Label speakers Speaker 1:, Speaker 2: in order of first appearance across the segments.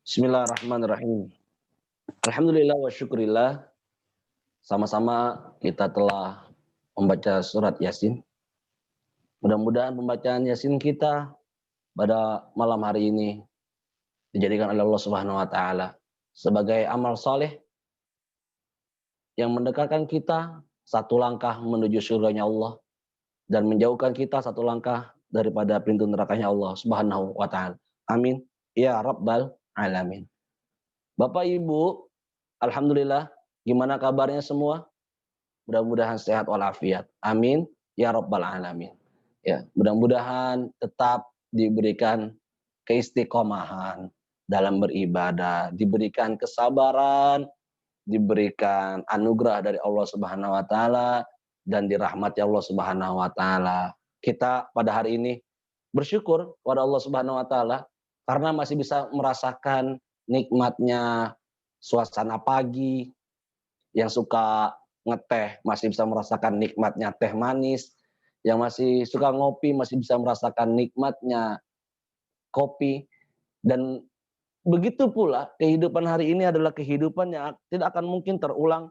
Speaker 1: Bismillahirrahmanirrahim. Alhamdulillah wa syukurillah, sama-sama kita telah membaca surat Yasin. Mudah-mudahan pembacaan Yasin kita pada malam hari ini dijadikan oleh Allah Subhanahu wa taala sebagai amal soleh yang mendekatkan kita satu langkah menuju surganya Allah dan menjauhkan kita satu langkah daripada pintu nerakanya Allah Subhanahu wa taala. Amin ya rabbal alamin. Bapak Ibu, alhamdulillah, gimana kabarnya semua? Mudah-mudahan sehat walafiat. Amin ya rabbal alamin. Ya, mudah-mudahan tetap diberikan keistiqomahan dalam beribadah, diberikan kesabaran, diberikan anugerah dari Allah Subhanahu wa taala dan dirahmati Allah Subhanahu wa taala. Kita pada hari ini bersyukur kepada Allah Subhanahu wa taala karena masih bisa merasakan nikmatnya suasana pagi, yang suka ngeteh masih bisa merasakan nikmatnya teh manis, yang masih suka ngopi masih bisa merasakan nikmatnya kopi, dan begitu pula kehidupan hari ini adalah kehidupan yang tidak akan mungkin terulang,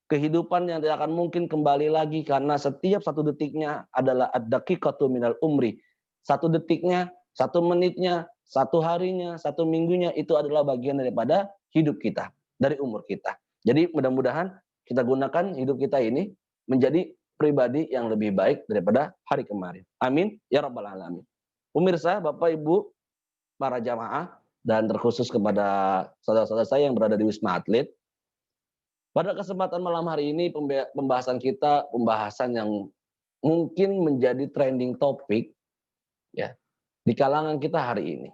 Speaker 1: kehidupan yang tidak akan mungkin kembali lagi karena setiap satu detiknya adalah ad-daqiqatu minal umri. Satu detiknya, satu menitnya, satu harinya, satu minggunya itu adalah bagian daripada hidup kita, dari umur kita. Jadi mudah-mudahan kita gunakan hidup kita ini menjadi pribadi yang lebih baik daripada hari kemarin. Amin ya rabbal alamin. Pemirsa, Bapak Ibu, para jamaah, dan terkhusus kepada saudara-saudara saya yang berada di Wisma Atlet. Pada kesempatan malam hari ini pembahasan kita pembahasan yang mungkin menjadi trending topik ya di kalangan kita hari ini.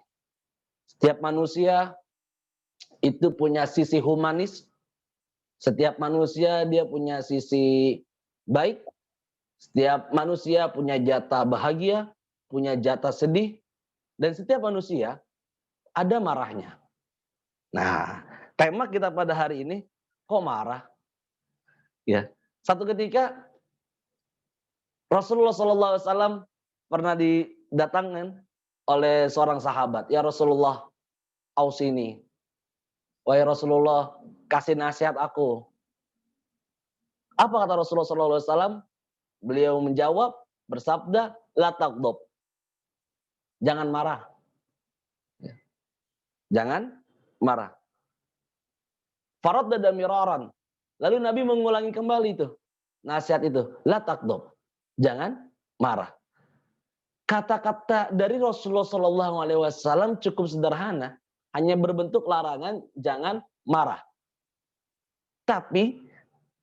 Speaker 1: Setiap manusia itu punya sisi humanis, setiap manusia dia punya sisi baik, setiap manusia punya jatah bahagia, punya jatah sedih, dan setiap manusia ada marahnya. Nah, tema kita pada hari ini, kok marah? Ya, satu ketika Rasulullah SAW pernah didatangkan oleh seorang sahabat, ya Rasulullah, ausini, wahai Rasulullah, kasih nasihat aku. Apa kata Rasulullah SAW? Beliau menjawab, bersabda, la taghdab, jangan marah. Jangan marah. Faraddada miraran. Lalu Nabi mengulangi kembali itu nasihat itu, la taghdab, jangan marah. Kata-kata dari Rasulullah SAW cukup sederhana, hanya berbentuk larangan jangan marah. Tapi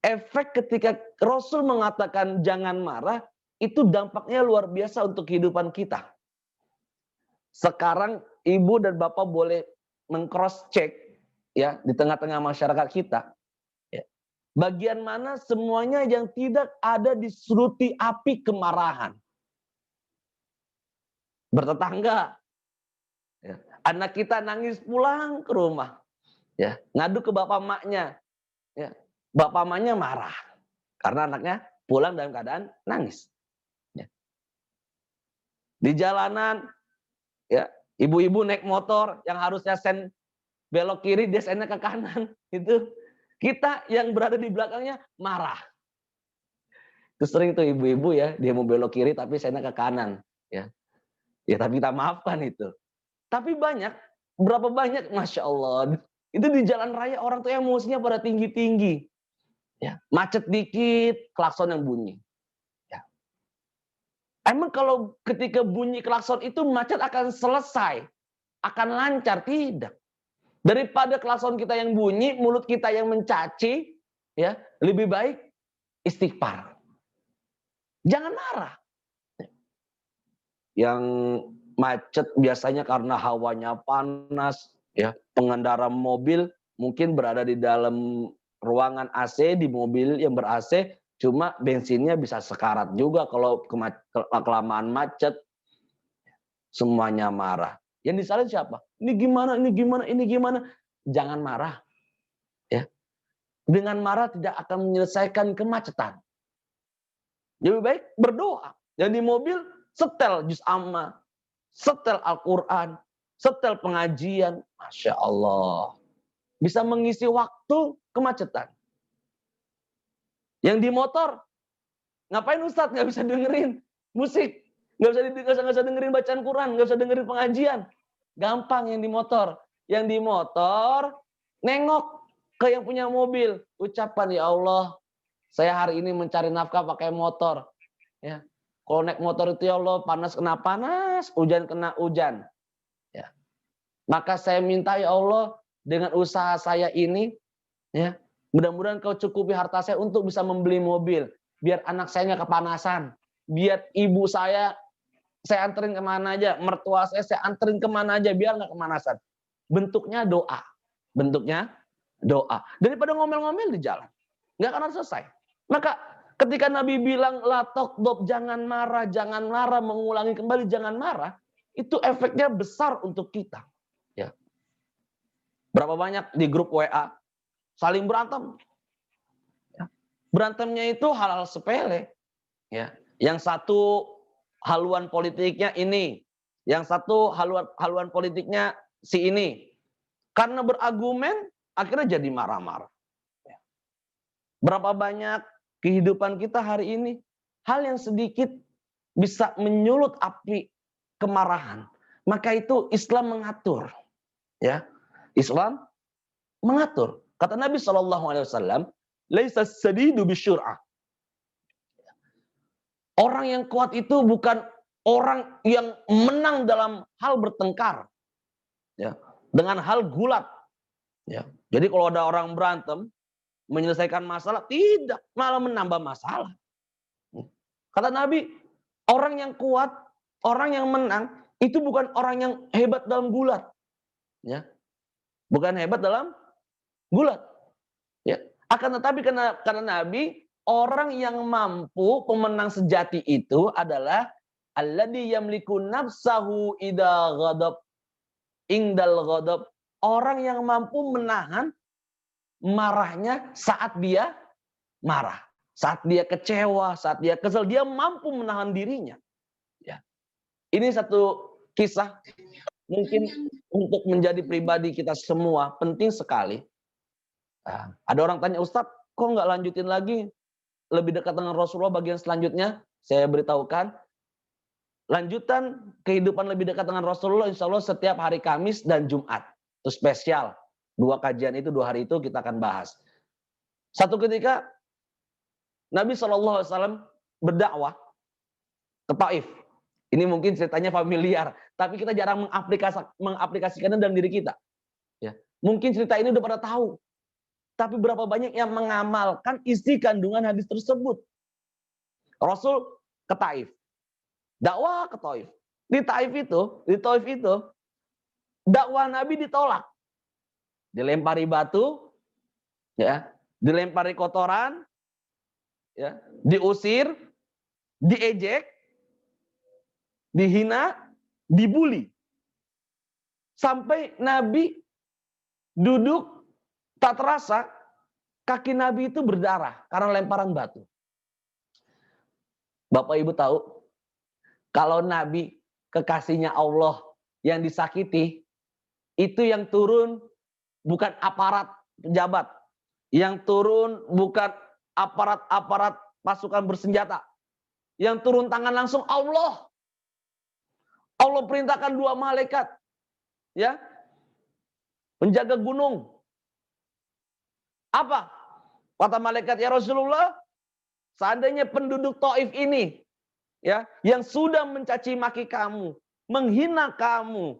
Speaker 1: efek ketika Rasul mengatakan jangan marah, itu dampaknya luar biasa untuk kehidupan kita. Sekarang ibu dan bapak boleh meng-cross check ya di tengah-tengah masyarakat kita. Ya. Bagian mana semuanya yang tidak ada disuruti api kemarahan. Bertetangga. Ya. Anak kita nangis pulang ke rumah. Ya, ngadu ke bapak maknya. Ya. Bapak maknya marah karena anaknya pulang dalam keadaan nangis. Ya. Di jalanan ya, ibu-ibu naik motor yang harusnya sen belok kiri, dia sennya ke kanan. Itu kita yang berada di belakangnya marah. Itu sering tuh ibu-ibu ya, dia mau belok kiri tapi sennya ke kanan. Ya, ya tapi kita maafkan itu. Tapi banyak, berapa banyak, Masya Allah. Itu di jalan raya orang tuh emosinya pada tinggi-tinggi. Ya, macet dikit, klakson yang bunyi. Ya. Emang kalau ketika bunyi klakson itu macet akan selesai, akan lancar? Tidak. Daripada klakson kita yang bunyi, mulut kita yang mencaci, ya lebih baik istighfar. Jangan marah. Yang macet biasanya karena hawanya panas, ya pengendara mobil mungkin berada di dalam ruangan AC di mobil yang ber-AC, cuma bensinnya bisa sekarat juga kalau kelamaan macet. Semuanya marah. Yang disalahin siapa? Ini gimana, ini gimana, ini gimana. Jangan marah. Ya. Dengan marah tidak akan menyelesaikan kemacetan. Lebih baik berdoa. Yang di mobil setel juz amma, setel Al-Quran. setel pengajian, Masya Allah. Bisa mengisi waktu kemacetan. Yang di motor, ngapain Ustadz? Nggak bisa dengerin musik. Nggak usah dengerin bacaan Quran, nggak usah dengerin pengajian. Gampang yang di motor. Yang di motor, nengok ke yang punya mobil. Ucapan, ya Allah, saya hari ini mencari nafkah pakai motor. Ya. Kalau naik motor itu, ya Allah, panas kena panas, hujan kena hujan. Ya. Maka saya minta, ya Allah, dengan usaha saya ini, ya, mudah-mudahan kau cukupi harta saya untuk bisa membeli mobil. Biar anak saya nggak kepanasan. Biar ibu saya anterin kemana aja. Mertua saya anterin kemana aja. Biar nggak kepanasan. Bentuknya doa. Bentuknya doa. Daripada ngomel-ngomel di jalan. Nggak akan selesai. Maka ketika Nabi bilang, la taqdob, jangan marah, mengulangi kembali, jangan marah. Itu efeknya besar untuk kita. Ya. Berapa banyak di grup WA saling berantem. Ya. Berantemnya itu hal-hal sepele. Ya. Yang satu haluan politiknya ini, yang satu haluan politiknya si ini. Karena berargumen, akhirnya jadi marah-marah. Ya. Berapa banyak kehidupan kita hari ini, hal yang sedikit bisa menyulut api kemarahan. Maka itu Islam mengatur. Ya. Islam mengatur. Kata Nabi SAW, laisa sadidu bisyur'ah. Orang yang kuat itu bukan orang yang menang dalam hal bertengkar. Ya. Dengan hal gulat. Ya. Jadi kalau ada orang berantem, menyelesaikan masalah, tidak. Malah menambah masalah. Kata Nabi, orang yang kuat, orang yang menang, itu bukan orang yang hebat dalam gulat. Ya. Bukan hebat dalam gulat. Ya. Akan tetapi karena Nabi, orang yang mampu, pemenang sejati itu adalah alladzi yamliku nafsahu idza ghadab indal ghadab. Orang yang mampu menahan marahnya saat dia marah, saat dia kecewa, saat dia kesel, dia mampu menahan dirinya. Ya. Ini satu kisah mungkin untuk menjadi pribadi kita semua penting sekali. Nah, ada orang tanya, Ustadz, kok nggak lanjutin lagi lebih dekat dengan Rasulullah bagian selanjutnya? Saya beritahukan, lanjutan kehidupan lebih dekat dengan Rasulullah insya Allah setiap hari Kamis dan Jumat. Itu spesial. 2 kajian itu, 2 hari itu kita akan bahas. Satu ketika Nabi SAW berdakwah ke Taif. Ini mungkin ceritanya familiar, tapi kita jarang mengaplikasikannya dalam diri kita. Ya. Mungkin cerita ini udah pada tahu. Tapi berapa banyak yang mengamalkan isi kandungan hadis tersebut. Rasul ke Taif. Dakwah ke Taif. Di Taif itu, dakwah Nabi ditolak. Dilempari batu, ya, dilempari kotoran, ya, diusir, diejek, dihina, dibully. Sampai Nabi duduk, tak terasa kaki Nabi itu berdarah karena lemparan batu. Bapak Ibu tahu, kalau Nabi kekasihnya Allah yang disakiti, itu yang turun bukan aparat pejabat, yang turun bukan aparat pasukan bersenjata, yang turun tangan langsung Allah. Allah perintahkan 2 malaikat, ya, menjaga gunung. Apa? Kata malaikat, ya Rasulullah, seandainya penduduk Taif ini, ya, yang sudah mencaci maki kamu, menghina kamu,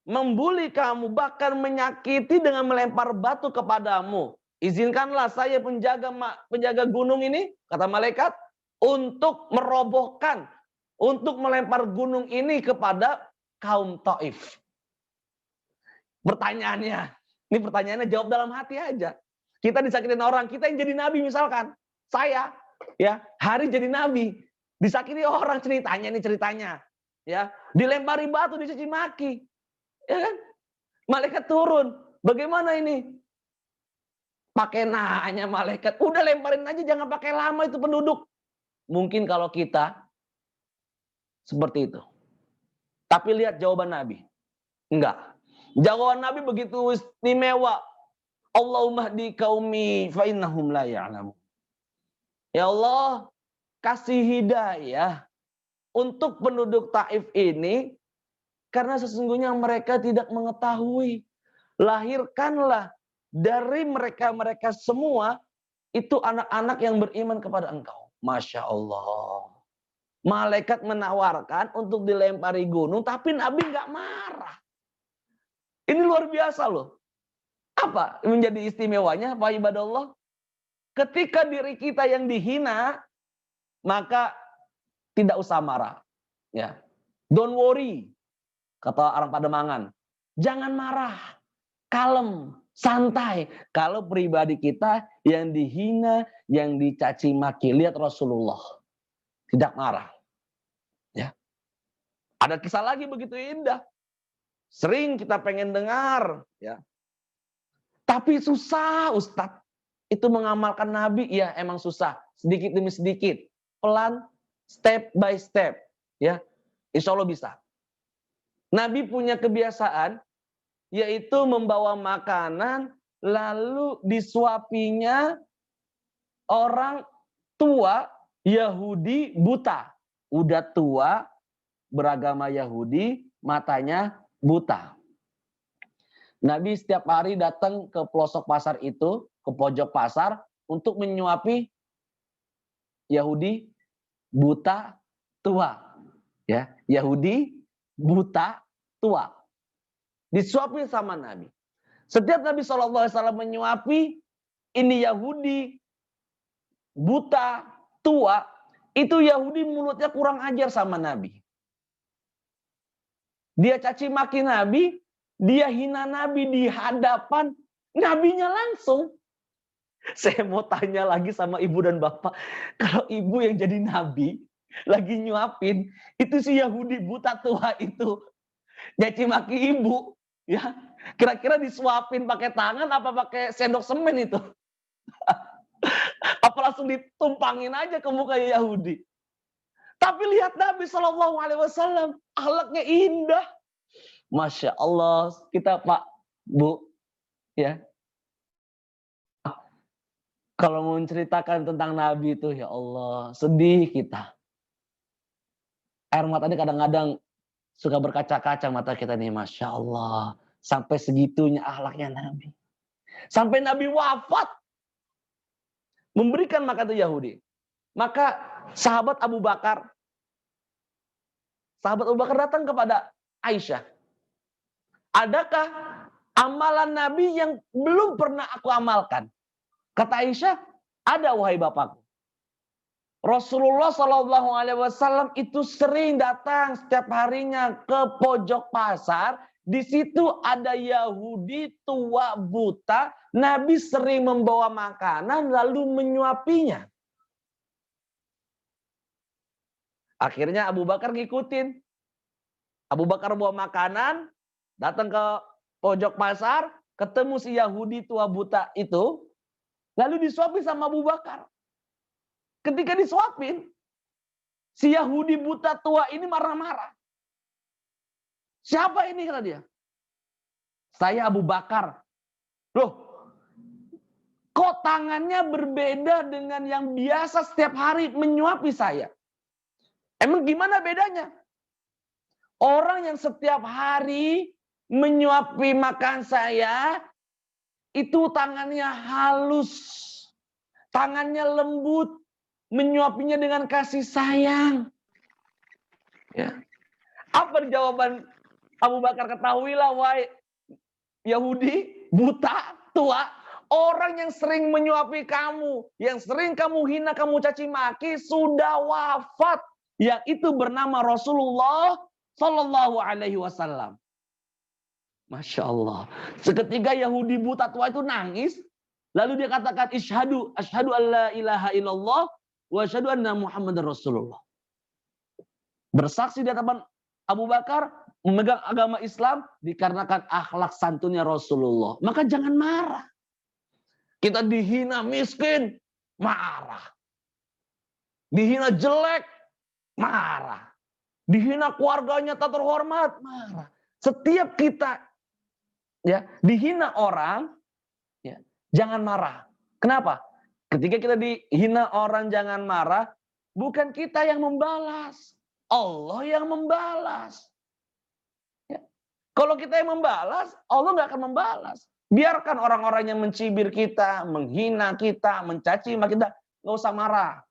Speaker 1: membuli kamu, bahkan menyakiti dengan melempar batu kepadamu, izinkanlah saya penjaga gunung ini, kata malaikat, untuk merobohkan, untuk melempar gunung ini kepada kaum Taif. Ini pertanyaannya jawab dalam hati aja. Kita disakitin orang, kita yang jadi nabi misalkan. Saya, ya, hari jadi nabi. Disakiti orang, ceritanya. Ya, dilempari batu, dicaci maki. Ya kan? Malaikat turun. Bagaimana ini? Pakai nanya malaikat. Udah lemparin aja, jangan pakai lama itu penduduk. Mungkin kalau kita seperti itu. Tapi lihat jawaban Nabi. Enggak. Jawaban Nabi begitu istimewa. Allahumma hdi qaumi fa innahum la ya'lamun. Ya Allah, kasih hidayah untuk penduduk Taif ini karena sesungguhnya mereka tidak mengetahui. Lahirkanlah dari mereka-mereka semua itu anak-anak yang beriman kepada Engkau. Masya Allah. Malaikat menawarkan untuk dilempari gunung, tapi Nabi nggak marah. Ini luar biasa loh. Apa menjadi istimewanya, Pak ibadah Allah? Ketika diri kita yang dihina, maka tidak usah marah. Ya, don't worry, kata orang Pademangan. Jangan marah, kalem, santai. Kalau pribadi kita yang dihina, yang dicaci maki, lihat Rasulullah tidak marah. Ya, ada kisah lagi begitu indah. Sering kita pengen dengar, ya. Tapi susah, Ustadz. Itu mengamalkan Nabi, ya emang susah. Sedikit demi sedikit, pelan, step by step, ya. Insya Allah bisa. Nabi punya kebiasaan, yaitu membawa makanan, lalu disuapinya orang tua Yahudi buta. Udah tua, beragama Yahudi, matanya buta. Nabi setiap hari datang ke pelosok pasar itu, ke pojok pasar, untuk menyuapi Yahudi buta tua. Ya, Yahudi buta tua. Disuapi sama Nabi. Setiap Nabi SAW menyuapi, ini Yahudi buta tua, itu Yahudi mulutnya kurang ajar sama Nabi. Dia caci maki Nabi, dia hina Nabi di hadapan Nabinya langsung. Saya mau tanya lagi sama ibu dan bapak, kalau ibu yang jadi Nabi, lagi nyuapin, itu si Yahudi buta tua itu, caci maki ibu, ya kira-kira disuapin pakai tangan apa pakai sendok semen itu? Apa langsung ditumpangin aja ke muka Yahudi? Tapi lihat Nabi SAW, akhlaknya indah. Masya Allah, kita Pak, Bu, ya. Kalau mau menceritakan tentang Nabi itu, ya Allah, sedih kita. Air mata ini kadang-kadang suka berkaca-kaca mata kita nih, Masya Allah. Sampai segitunya akhlaknya Nabi. Sampai Nabi wafat, memberikan makan itu Yahudi. Maka sahabat Abu Bakar datang kepada Aisyah. Adakah amalan Nabi yang belum pernah aku amalkan? Kata Aisyah, ada wahai bapakku. Rasulullah SAW itu sering datang setiap harinya ke pojok pasar. Di situ ada Yahudi tua buta. Nabi sering membawa makanan lalu menyuapinya. Akhirnya Abu Bakar ngikutin. Abu Bakar bawa makanan, datang ke pojok pasar, ketemu si Yahudi tua buta itu, lalu disuapin sama Abu Bakar. Ketika disuapin, si Yahudi buta tua ini marah-marah. Siapa ini, kata dia? Saya Abu Bakar. Loh, kok tangannya berbeda dengan yang biasa setiap hari menyuapi saya? Emang gimana bedanya? Orang yang setiap hari menyuapi makan saya, itu tangannya halus, tangannya lembut, menyuapinya dengan kasih sayang. Ya. Apa jawaban Abu Bakar? Ketahuilah wahai Yahudi buta tua, orang yang sering menyuapi kamu, yang sering kamu hina, kamu caci maki, sudah wafat. Yang itu bernama Rasulullah Sallallahu Alaihi Wasallam. Masya Allah. Seketika Yahudi buta tua itu nangis. Lalu dia katakan, Asyhadu an la ilaha illallah wa asyhadu anna Muhammadar Rasulullah. Bersaksi di hadapan Abu Bakar, memegang agama Islam dikarenakan akhlak santunnya Rasulullah. Maka jangan marah. Kita dihina miskin, marah. Dihina jelek, marah. Dihina keluarganya tak terhormat, marah. setiap kita ya dihina orang, ya, jangan marah. Kenapa? Ketika kita dihina orang jangan marah, bukan kita yang membalas, Allah yang membalas. Ya. Kalau kita yang membalas, Allah nggak akan membalas. Biarkan orang-orang yang mencibir kita, menghina kita, mencaci maki kita, nggak usah marah.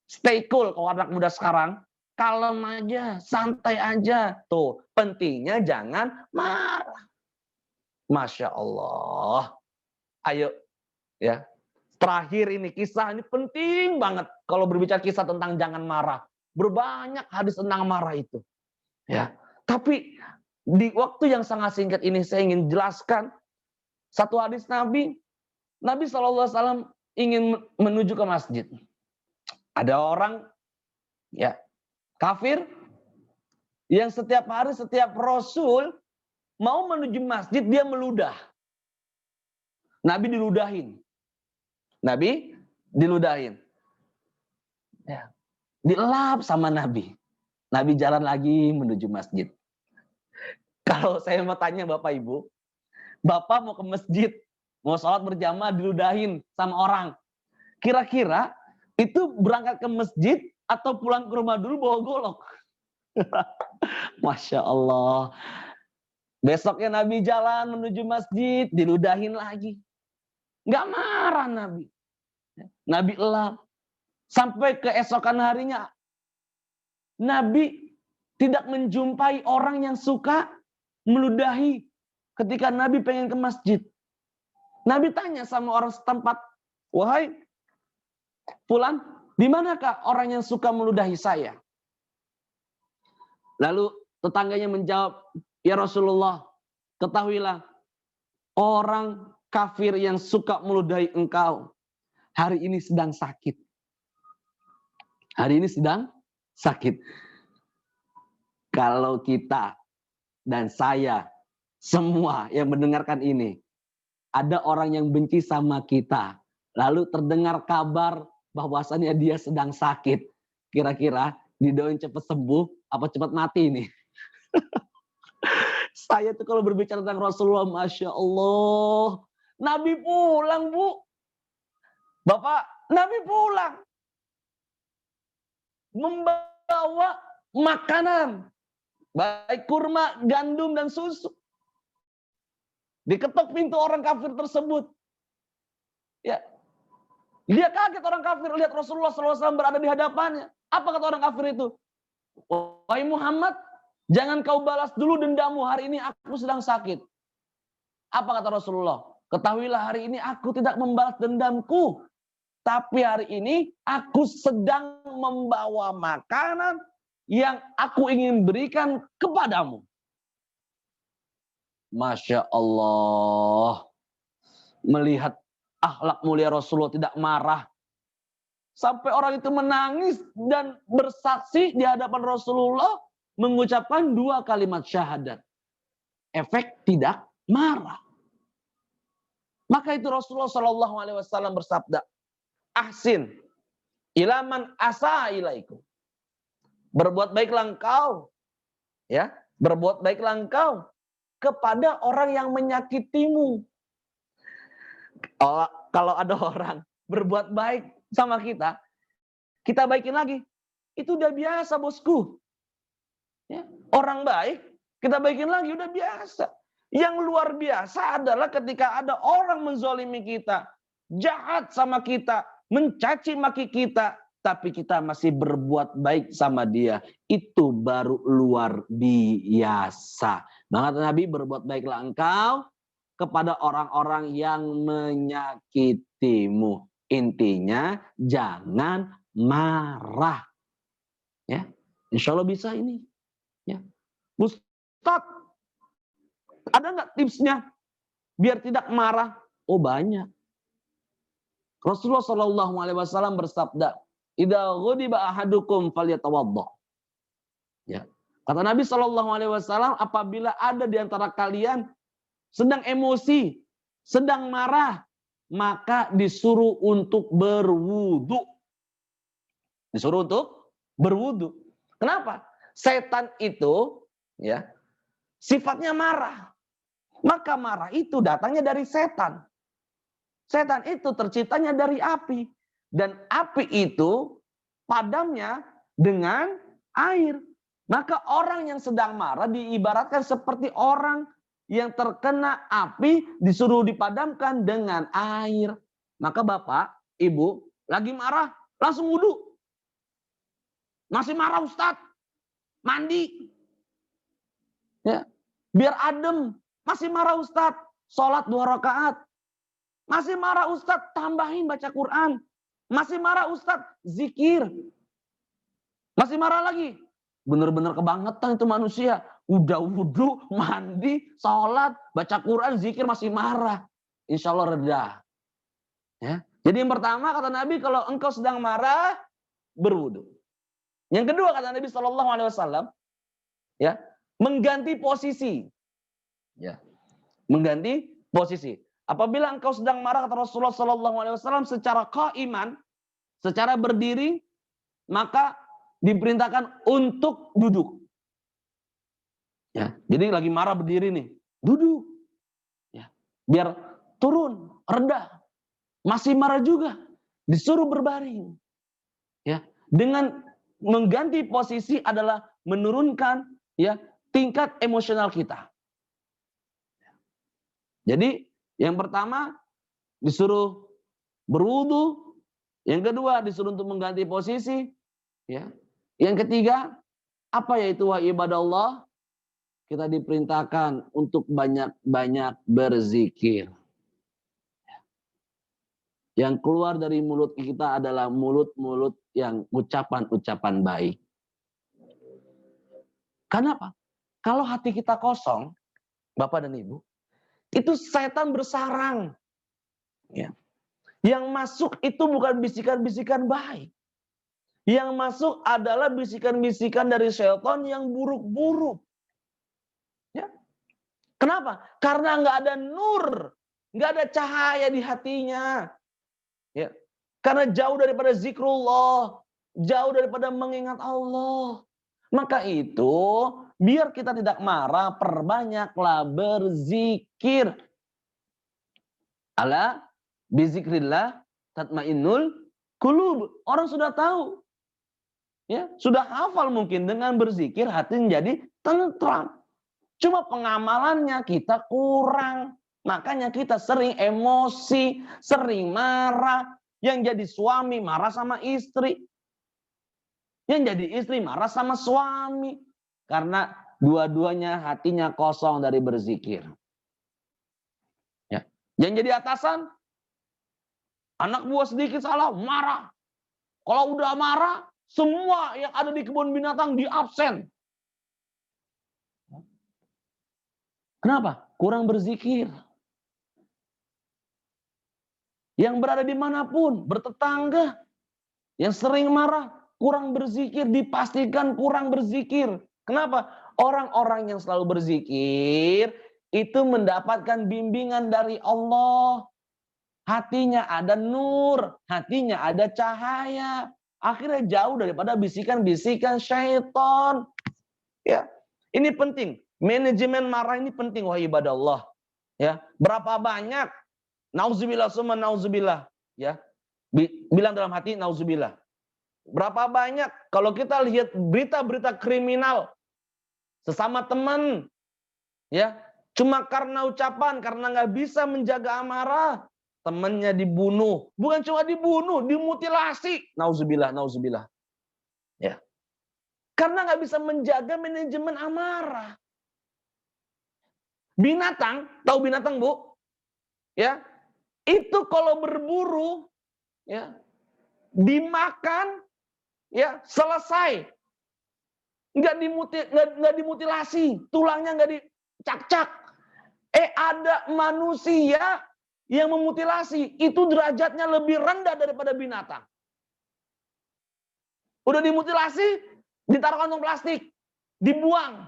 Speaker 1: Stay cool kalau anak muda sekarang. Kalem aja, santai aja. Tuh, pentingnya jangan marah. Masya Allah. Ayo, ya. Terakhir ini kisah ini penting banget. Kalau berbicara kisah tentang jangan marah. Berbanyak hadis tentang marah itu. Ya. Tapi di waktu yang sangat singkat ini saya ingin jelaskan satu hadis Nabi. Nabi SAW ingin menuju ke masjid. Ada orang ya kafir yang setiap hari setiap Rasul mau menuju masjid dia meludah. Nabi diludahin. Nabi diludahin. Ya. Dielap sama Nabi. Nabi jalan lagi menuju masjid. Kalau saya mau tanya Bapak Ibu, Bapak mau ke masjid, mau sholat berjamaah diludahin sama orang. Kira-kira itu berangkat ke masjid atau pulang ke rumah dulu bawa golok? Masya Allah. Besoknya Nabi jalan menuju masjid, diludahin lagi. Nggak marah Nabi. Nabi elap. Sampai keesokan harinya, Nabi tidak menjumpai orang yang suka meludahi ketika Nabi pengen ke masjid. Nabi tanya sama orang setempat, wahai Fulan, di manakah orang yang suka meludahi saya? Lalu tetangganya menjawab, ya Rasulullah, ketahuilah, orang kafir yang suka meludahi engkau, hari ini sedang sakit. Hari ini sedang sakit. Kalau kita dan saya, semua yang mendengarkan ini, ada orang yang benci sama kita, lalu terdengar kabar bahwasannya dia sedang sakit. Kira-kira didoain cepat sembuh, apa cepat mati nih? Saya tuh kalau berbicara tentang Rasulullah, Masya Allah. Nabi pulang, Bu. Bapak, Nabi pulang. Membawa makanan. Baik kurma, gandum, dan susu. Diketok pintu orang kafir tersebut. Ya, dia kaget orang kafir lihat Rasulullah SAW berada di hadapannya. Apa kata orang kafir itu? Wahai Muhammad, jangan kau balas dulu dendammu. Hari ini aku sedang sakit. Apa kata Rasulullah? Ketahuilah hari ini aku tidak membalas dendamku. Tapi hari ini aku sedang membawa makanan yang aku ingin berikan kepadamu. Masya Allah. Melihat akhlak mulia Rasulullah tidak marah. Sampai orang itu menangis dan bersaksi di hadapan Rasulullah mengucapkan 2 kalimat syahadat. Efek tidak marah. Maka itu Rasulullah SAW bersabda, ahsin ilaman asa ilaikum. Berbuat baiklah engkau, ya, berbuat baiklah engkau kepada orang yang menyakitimu. Kalau ada orang berbuat baik sama kita, kita baikin lagi. Itu udah biasa, bosku. Ya, orang baik, kita baikin lagi, udah biasa. Yang luar biasa adalah ketika ada orang menzolimi kita, jahat sama kita, mencaci maki kita, tapi kita masih berbuat baik sama dia. Itu baru luar biasa. Maka Nabi, berbuat baiklah engkau kepada orang-orang yang menyakitimu. Intinya jangan marah. Ya, insya Allah bisa ini. Ya, Ustadz, ada nggak tipsnya biar tidak marah? Oh banyak. Rasulullah SAW bersabda, "Idza ghadiba ahadukum falyatawaddo." Ya, kata Nabi SAW, apabila ada di antara kalian sedang emosi, sedang marah, maka disuruh untuk berwudu. Disuruh untuk berwudu. Kenapa? Setan itu, ya, sifatnya marah. Maka marah itu datangnya dari setan. Setan itu terciptanya dari api. Dan api itu padamnya dengan air. Maka orang yang sedang marah diibaratkan seperti orang yang terkena api disuruh dipadamkan dengan air. Maka Bapak, Ibu, lagi marah, langsung wudhu. Masih marah Ustadz, mandi. Ya, biar adem. Masih marah Ustadz, sholat 2 rakaat. Masih marah Ustadz, tambahin baca Quran. Masih marah Ustadz, zikir. Masih marah lagi. Benar-benar kebangetan itu manusia. Udah wudhu, mandi, sholat, baca Quran, zikir, masih marah. Insya Allah reda. Ya. Jadi yang pertama kata Nabi, kalau engkau sedang marah, berwudhu. Yang kedua kata Nabi SAW, ya, mengganti posisi. Ya. Mengganti posisi. Apabila engkau sedang marah kata Rasulullah SAW secara qaiman, secara berdiri, maka diperintahkan untuk duduk. Ya, jadi lagi marah berdiri nih, duduk. Ya, biar turun, reda. Masih marah juga, disuruh berbaring. Ya, dengan mengganti posisi adalah menurunkan ya tingkat emosional kita. Jadi yang pertama disuruh berwudu, yang kedua disuruh untuk mengganti posisi, ya. Yang ketiga apa yaitu wa ibadallah? Kita diperintahkan untuk banyak-banyak berzikir. Yang keluar dari mulut kita adalah mulut-mulut yang ucapan-ucapan baik. Kenapa? Kalau hati kita kosong, Bapak dan Ibu, itu setan bersarang. Ya. Yang masuk itu bukan bisikan-bisikan baik. Yang masuk adalah bisikan-bisikan dari setan yang buruk-buruk. Ya. Kenapa? Karena nggak ada nur, nggak ada cahaya di hatinya. Ya. Karena jauh daripada zikrullah, jauh daripada mengingat Allah. Maka itu, biar kita tidak marah, perbanyaklah berzikir. Ala bizikrillah tatmainnul qulub. Orang sudah tahu. Ya, sudah hafal mungkin dengan berzikir hati menjadi tentram. Cuma pengamalannya kita kurang. Makanya kita sering emosi, sering marah. Yang jadi suami marah sama istri. Yang jadi istri marah sama suami. Karena dua-duanya hatinya kosong dari berzikir. Ya. Yang jadi atasan, anak buah sedikit salah, marah. Kalau udah marah, semua yang ada di kebun binatang di absen. Kenapa? Kurang berzikir. Yang berada dimanapun, bertetangga, yang sering marah, kurang berzikir, dipastikan kurang berzikir. Kenapa? Orang-orang yang selalu berzikir, itu mendapatkan bimbingan dari Allah. Hatinya ada nur, hatinya ada cahaya. Akhirnya jauh daripada bisikan-bisikan syaitan. Ya, ini penting. Manajemen marah ini penting, wahai ibadah Allah. Ya, berapa banyak nauzubillah summa nauzubillah, ya. Bilang dalam hati nauzubillah. Berapa banyak kalau kita lihat berita-berita kriminal sesama teman, ya, cuma karena ucapan, karena nggak bisa menjaga amarah, temannya dibunuh. Bukan cuma dibunuh, dimutilasi. Nauzubillah, nauzubillah. Ya. Karena nggak bisa menjaga manajemen amarah. Binatang, tahu binatang, Bu? Ya. Itu kalau berburu, ya, dimakan, ya, selesai. Nggak dimutilasi, tulangnya nggak dicak-cak. Ada manusia yang memutilasi, itu derajatnya lebih rendah daripada binatang. Udah dimutilasi, ditaruh kantong plastik, dibuang,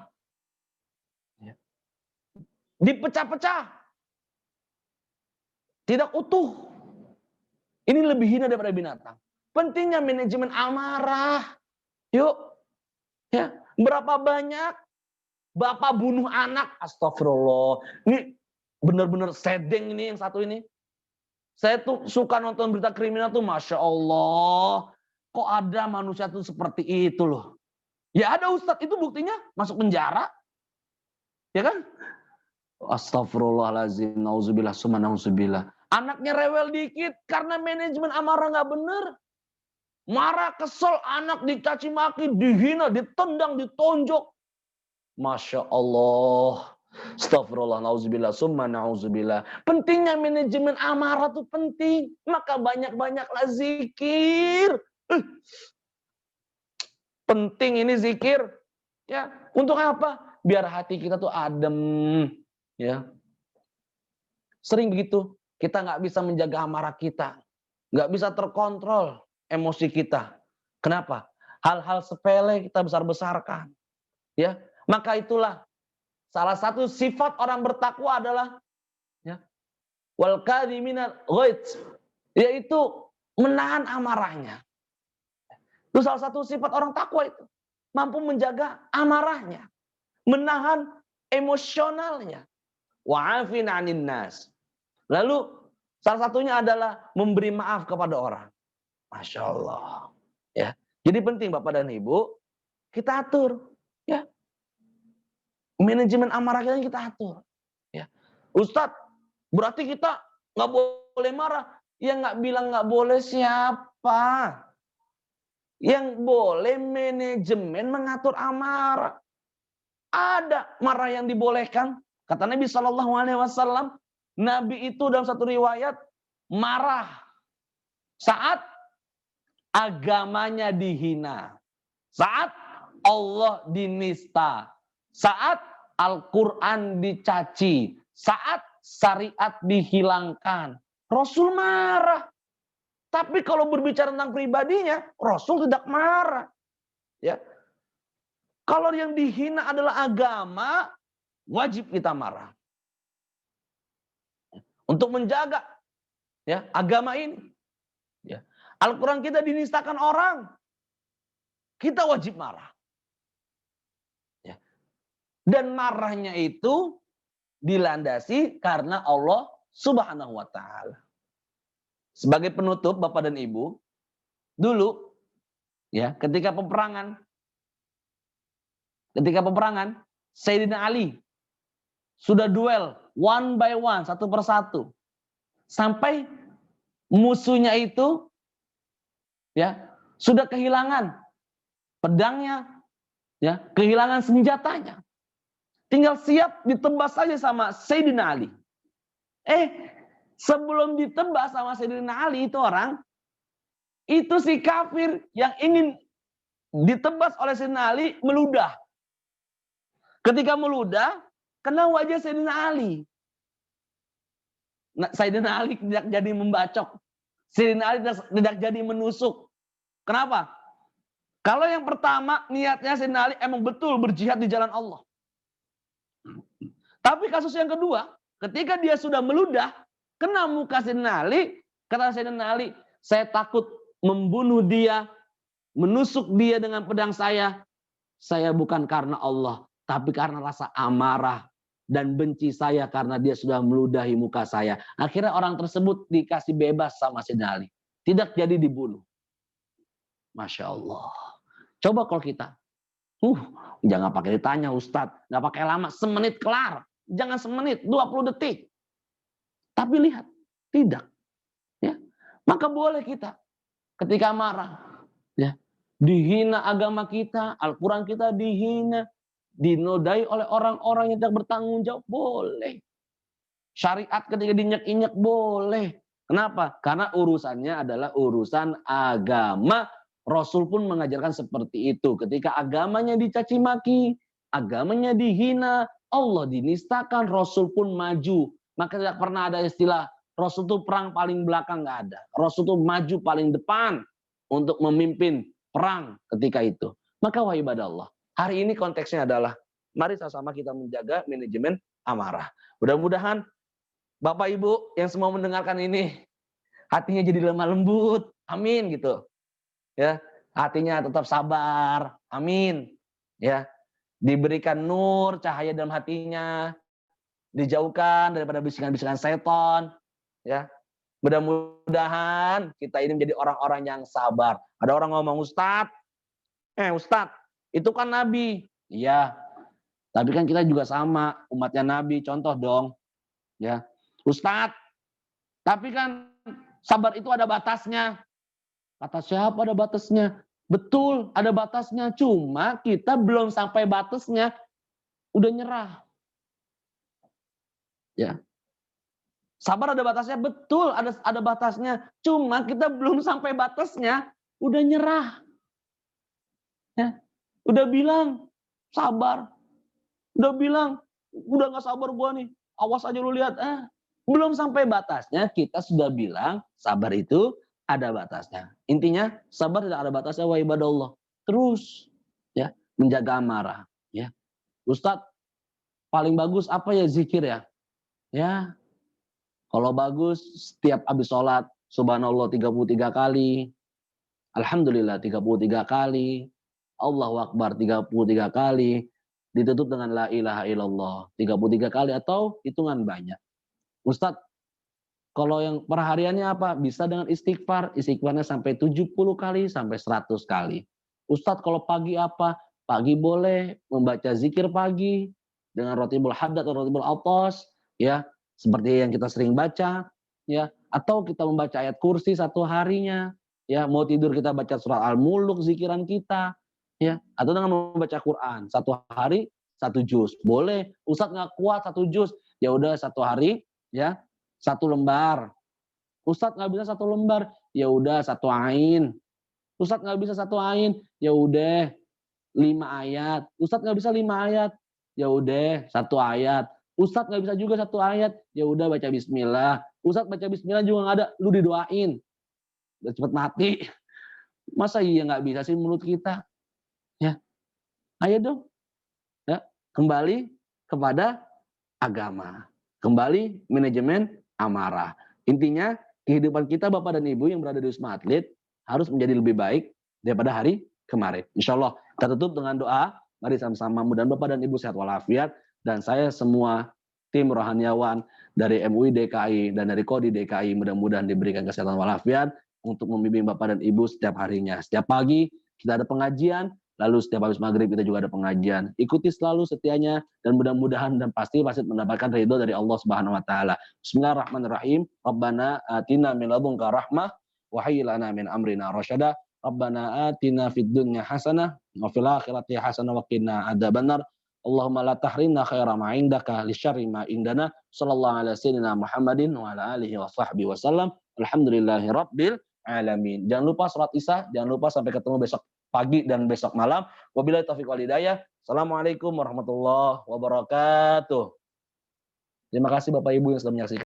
Speaker 1: dipecah-pecah, tidak utuh. Ini lebih hina daripada binatang. Pentingnya manajemen amarah. Yuk, ya, berapa banyak Bapak bunuh anak, astagfirullah. Ini benar-benar sedeng ini yang satu ini. Saya tuh suka nonton berita kriminal tuh, Masya Allah. Kok ada manusia tuh seperti itu loh. Ya ada Ustadz, itu buktinya masuk penjara. Ya kan? Astagfirullahaladzim, nauzubillah, summa nauzubillah. Anaknya rewel dikit karena manajemen amarah nggak bener. Marah, kesel, anak dicaci maki, dihina, ditendang, ditonjok. Masya Allah. Astagfirullah, nauzubillah, summa nauzubillah. Pentingnya manajemen amarah itu penting. Maka banyak-banyaklah zikir. Penting ini zikir. Ya, untuk apa? Biar hati kita tuh adem. Ya. Sering begitu. Kita nggak bisa menjaga amarah kita. Nggak bisa terkontrol emosi kita. Kenapa? Hal-hal sepele kita besar-besarkan. Ya, maka itulah salah satu sifat orang bertakwa adalah ya, wal kadhiminal ghaidz, yaitu menahan amarahnya. Itu salah satu sifat orang takwa itu. Mampu menjaga amarahnya, menahan emosionalnya. Wa'afin 'anil nas. Lalu salah satunya adalah memberi maaf kepada orang. Masya Allah. Ya. Jadi penting Bapak dan Ibu, kita atur. Ya. Manajemen amarah kita atur. Ya. Ustadz, berarti kita nggak boleh marah. Yang nggak bilang nggak boleh siapa? Yang boleh manajemen mengatur amarah. Ada marah yang dibolehkan. Kata Nabi SAW, Nabi itu dalam satu riwayat marah saat agamanya dihina, saat Allah dinista, saat Al-Quran dicaci, saat syariat dihilangkan. Rasul marah. Tapi kalau berbicara tentang pribadinya, Rasul tidak marah. Ya. Kalau yang dihina adalah agama, wajib kita marah. Untuk menjaga ya agama ini. Ya. Al-Quran kita dinistakan orang, kita wajib marah. Ya. Dan marahnya itu dilandasi karena Allah Subhanahu wa Ta'ala. Sebagai penutup Bapak dan Ibu, dulu ya ketika peperangan Sayyidina Ali sudah duel one by one, satu persatu, sampai musuhnya itu ya sudah kehilangan pedangnya, ya kehilangan senjatanya, tinggal siap ditebas saja sama Sayyidina Ali. Sebelum ditebas sama Sayyidina Ali itu orang, itu si kafir yang ingin ditebas oleh Sayyidina Ali meludah. Ketika meludah, kena wajah Sayyidina Ali. Nah, Sayyidina Ali tidak jadi membacok. Sayyidina Ali tidak jadi menusuk. Kenapa? Kalau yang pertama niatnya Sayyidina Ali emang betul berjihad di jalan Allah. Tapi kasus yang kedua, ketika dia sudah meludah, kena muka Sayyidina Ali, kata Sayyidina Ali, saya takut membunuh dia, menusuk dia dengan pedang saya bukan karena Allah, tapi karena rasa amarah dan benci saya karena dia sudah meludahi muka saya. Akhirnya orang tersebut dikasih bebas sama Sayyidina Ali. Tidak jadi dibunuh. Masya Allah. Coba kalau kita, jangan pakai ditanya Ustadz, nggak pakai lama, semenit kelar. Jangan semenit, 20 detik. Tapi lihat, tidak. Ya. Maka boleh kita ketika marah, ya, dihina agama kita, Al-Quran kita dihina, dinodai oleh orang-orang yang tidak bertanggung jawab, boleh. Syariat ketika dinyak-inyak, boleh. Kenapa? Karena urusannya adalah urusan agama. Rasul pun mengajarkan seperti itu. Ketika agamanya dicaci maki, agamanya dihina, Allah dinistakan, Rasul pun maju. Maka tidak pernah ada istilah Rasul itu perang paling belakang, nggak ada. Rasul itu maju paling depan untuk memimpin perang ketika itu. Maka wahai ibadah Allah, hari ini konteksnya adalah mari sama-sama kita menjaga manajemen amarah. Mudah-mudahan Bapak Ibu yang semua mendengarkan ini hatinya jadi lemah lembut. Amin gitu. Ya, hatinya tetap sabar. Amin. Ya. diberikan nur, cahaya dalam hatinya, dijauhkan daripada bisikan-bisikan setan, ya. Mudah-mudahan kita ini menjadi orang-orang yang sabar. Ada orang ngomong, Ustadz, Ustadz, itu kan Nabi. Iya, tapi kan kita juga sama, umatnya Nabi, contoh dong. Ya, Ustadz, tapi kan sabar itu ada batasnya. Kata siapa ada batasnya? Betul, ada batasnya. Cuma kita belum sampai batasnya, udah nyerah. Ya, sabar ada batasnya, betul ada batasnya. Cuma kita belum sampai batasnya, udah nyerah. Ya, udah bilang sabar, udah bilang udah nggak sabar gua nih. Awas aja lu lihat. Belum sampai batasnya kita sudah bilang sabar itu ada batasnya. Intinya sabar tidak ada batasnya wa ibadallah. Terus ya menjaga amarah. Ya, Ustadz paling bagus apa ya zikir ya? Ya, kalau bagus setiap habis sholat subhanallah 33 kali, alhamdulillah 33 kali, Allahu Akbar 33 kali, ditutup dengan la ilaha illallah 33 kali atau hitungan banyak. Ustadz, kalau yang perhariannya apa? Bisa dengan istighfar, istighfarnya sampai 70 kali sampai 100 kali. Ustadz, kalau pagi apa? Pagi boleh membaca zikir pagi dengan rotibul haddad atau rotibul atas, ya, seperti yang kita sering baca, ya, atau kita membaca ayat kursi satu harinya, ya, mau tidur kita baca surat Al-Muluk zikiran kita, ya, atau dengan membaca Quran satu hari satu juz. Boleh, Ustadz nggak kuat satu juz, ya udah satu hari, ya, satu lembar. Ustadz nggak bisa satu lembar, ya udah satu ain. Ustadz nggak bisa satu ain, ya udah 5 ayat. Ustadz nggak bisa 5 ayat, ya udah satu ayat. Ustadz nggak bisa juga satu ayat, ya udah baca Bismillah. Ustadz baca Bismillah juga nggak ada, lu didoain, udah cepet mati. Masa iya nggak bisa sih menurut kita? Ya, ayo dong, ya kembali kepada agama, kembali manajemen amarah. Intinya kehidupan kita Bapak dan Ibu yang berada di Wisma Atlet harus menjadi lebih baik daripada hari kemarin. Insya Allah kita tutup dengan doa. Mari sama-sama mudah-mudahan Bapak dan Ibu sehat walafiat. Dan saya semua tim rohaniawan dari MUI DKI dan dari Kodi DKI mudah-mudahan diberikan kesehatan walafiat untuk membimbing Bapak dan Ibu setiap harinya. Setiap pagi kita ada pengajian, lalu setiap habis maghrib kita juga ada pengajian. Ikuti selalu setianya dan mudah-mudahan dan pasti mendapatkan ridho dari Allah Subhanahu wa taala. Bismillahirrahmanirrahim. Rabbana atina min ladunka rahmah wa hayyi lana min amrina rasyada. Rabbana atina fid dunya hasanah wa fil akhirati hasanah wa qina adzabannar. Allahumma la tahrimna khaira ma indaka li syarri ma indana. Sallallahu alaihi wasallam Muhammadin wa ala alihi wa sahbihi wasallam. Alhamdulillahi rabbil alamin. Jangan lupa salat Isya, jangan lupa sampai ketemu besok pagi dan besok malam. Wabillahi taufiq wal hidayah. Assalamualaikum warahmatullahi wabarakatuh. Terima kasih Bapak Ibu yang sudah menyaksikan.